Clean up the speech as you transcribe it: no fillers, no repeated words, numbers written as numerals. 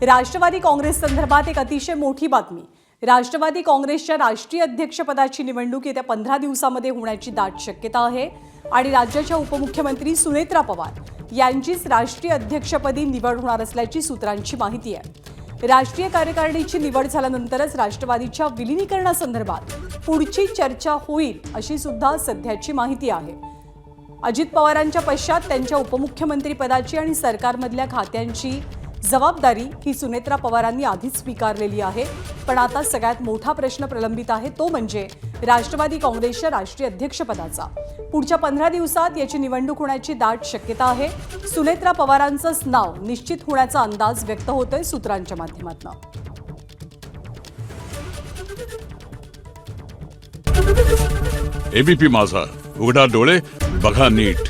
राष्ट्रवादी काँग्रेस संदर्भात एक अतिशय मोठी बातमी। राष्ट्रवादी काँग्रेसच्या राष्ट्रीय अध्यक्षपदाची निवडणूक येत्या 15 दिवसांमध्ये होण्याची दाट शक्यता आहे आणि राज्याच्या उपमुख्यमंत्री सुनेत्रा पवार यांचीच राष्ट्रीय अध्यक्षपदी निवड होणार असल्याची सूत्रांची माहिती आहे। राष्ट्रीय कार्यकारिणीची निवड झाल्यानंतरच राष्ट्रवादीच्या विलीनीकरणासंदर्भात पुढची चर्चा होईल अशी सुद्धा सध्याची माहिती आहे। अजित पवारांच्या पश्चात त्यांच्या उपमुख्यमंत्री पदाची आणि सरकारमधल्या खात्यांची जबाबदारी ही सुनेत्रा पवारांनी आधीच स्वीकारलेली आहे। पण आता सगळ्यात मोठा प्रश्न प्रलंबित आहे तो म्हणजे राष्ट्रवादी काँग्रेसच्या राष्ट्रीय अध्यक्षपदाचा। पुढच्या 15 दिवसात याची निवडणूक होण्याची दाट शक्यता आहे। सुनेत्रा पवारांचंच नाव निश्चित होण्याचा अंदाज व्यक्त होतोय सूत्रांच्या माध्यमातून। एबीपी माझा, उघडा डोळे बघा नीट।